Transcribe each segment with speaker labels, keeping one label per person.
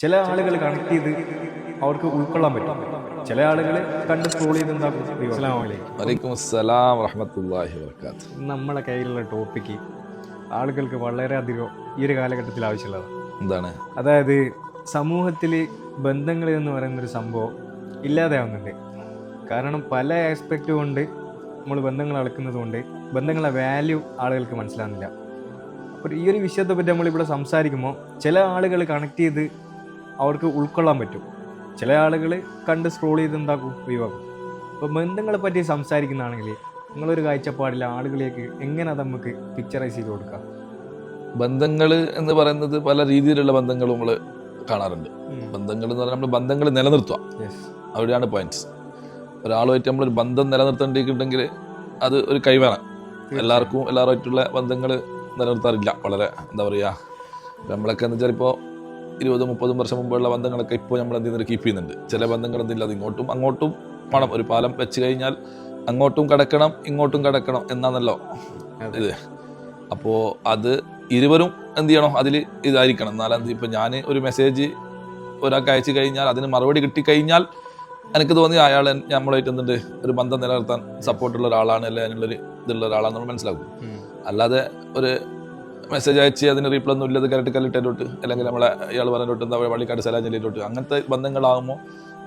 Speaker 1: ചില ആളുകൾ കണക്ട് ചെയ്ത് അവർക്ക് ഉൾക്കൊള്ളാൻ പറ്റും. ചില ആളുകൾ കണ്ട് സ്ക്രോൾ ചെയ്ത് എന്താക്കും.
Speaker 2: വലൈക്കും അസ്സലാം വറഹ്മത്തുള്ളാഹി വബറകാതുഹു.
Speaker 1: നമ്മളെ കയ്യിലുള്ള ടോപ്പിക്ക് ആളുകൾക്ക് വളരെയധികം ഈ ഒരു കാലഘട്ടത്തിൽ ആവശ്യമുള്ളതാണ്.
Speaker 2: എന്താണ്?
Speaker 1: അതായത് സമൂഹത്തിൽ ബന്ധങ്ങൾ എന്ന് പറയുന്നൊരു സംഭവം ഇല്ലാതെയാവുന്നുണ്ട്. കാരണം പല ആസ്പെക്റ്റ് കൊണ്ട് നമ്മൾ ബന്ധങ്ങൾ അളക്കുന്നത് കൊണ്ട് ബന്ധങ്ങളുടെ വാല്യൂ ആളുകൾക്ക് മനസ്സിലാകുന്നില്ല. അപ്പോൾ ഈ ഒരു വിഷയത്തെ പറ്റി നമ്മളിവിടെ സംസാരിക്കുമ്പോൾ ചില ആളുകൾ കണക്ട് ചെയ്ത് അവർക്ക് ഉൾക്കൊള്ളാൻ പറ്റും. ചില ആളുകൾ കണ്ട് സ്ക്രോൾ ചെയ്ത് എന്താക്കും, ഒഴിവാക്കും. അപ്പോൾ ബന്ധങ്ങളെ പറ്റി സംസാരിക്കുന്നതാണെങ്കിൽ നിങ്ങളൊരു കാഴ്ചപ്പാടിൽ ആളുകളിലേക്ക് എങ്ങനെ അത് നമുക്ക് പിക്ചറൈസ് ചെയ്ത് കൊടുക്കാം?
Speaker 2: ബന്ധങ്ങൾ എന്ന് പറയുന്നത് പല രീതിയിലുള്ള ബന്ധങ്ങൾ നമ്മൾ കാണാറുണ്ട്. ബന്ധങ്ങൾ എന്ന് പറഞ്ഞാൽ നമ്മൾ ബന്ധങ്ങൾ നിലനിർത്തുക, അവിടെയാണ് പോയിന്റ്സ്. ഒരാളുമായിട്ട് നമ്മളൊരു ബന്ധം നിലനിർത്തേണ്ടിയിട്ടുണ്ടെങ്കിൽ അത് ഒരു കൈവേണം. എല്ലാവരുമായിട്ടുള്ള ബന്ധങ്ങൾ നിലനിർത്താറില്ല. വളരെ എന്താ പറയുക, നമ്മളൊക്കെ എന്ന് വെച്ചാൽ ഇപ്പോൾ 20-30 വർഷം മുമ്പുള്ള ബന്ധങ്ങളൊക്കെ ഇപ്പോൾ നമ്മൾ എന്ത് ചെയ്യുന്നത്, കീപ്പ് ചെയ്യുന്നുണ്ട്. ചില ബന്ധങ്ങൾ എന്തില്ല, അത് അങ്ങോട്ടും വേണം. ഒരു പാലം വെച്ച് കഴിഞ്ഞാൽ അങ്ങോട്ടും കടക്കണം ഇങ്ങോട്ടും കടക്കണം എന്നാണല്ലോ ഇത്. അപ്പോൾ അത് ഇരുവരും എന്ത് ചെയ്യണം, അതിൽ ഇതായിരിക്കണം. എന്നാലും ഇപ്പം ഞാൻ ഒരു മെസ്സേജ് ഒരാൾക്ക് അയച്ചു കഴിഞ്ഞാൽ അതിന് മറുപടി കിട്ടിക്കഴിഞ്ഞാൽ എനിക്ക് തോന്നി അയാൾ നമ്മളായിട്ട് എന്തുണ്ട്, ഒരു ബന്ധം നിലനിർത്താൻ സപ്പോർട്ടുള്ള ഒരാളാണ്, അല്ലെങ്കിൽ അതിനുള്ളൊരു ഇതുള്ള ഒരാളാണ് നമ്മൾ മനസ്സിലാക്കും. അല്ലാതെ ഒരു മെസ്സേജ് അയച്ച് അതിന് റീപ്ലൈ ഒന്നും ഇല്ലത് കരട്ട് കല്ലിട്ടോട്ട്, അല്ലെങ്കിൽ നമ്മളെ ഇയാൾ പറഞ്ഞിട്ട് എന്താ വള്ളിക്കാട് സലാം ചെല്ലിട്ടോട്ട്, അങ്ങനത്തെ ബന്ധങ്ങളാകുമ്പോൾ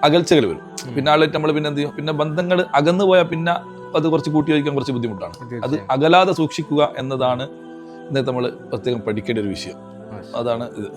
Speaker 2: അകൽച്ചകൾ വരും. പിന്നെ ആളായിട്ട് നമ്മൾ പിന്നെ എന്ത് ചെയ്യും, പിന്നെ ബന്ധങ്ങൾ അകന്നു പോയാൽ പിന്നെ അത് കുറച്ച് കൂട്ടി വയ്ക്കാൻ കുറച്ച് ബുദ്ധിമുട്ടാണ്. അത് അകലാതെ സൂക്ഷിക്കുക എന്നതാണ് ഇന്നത്തെ നമ്മൾ പ്രത്യേകം പഠിക്കേണ്ട ഒരു വിഷയം. അതാണ് ഇത്.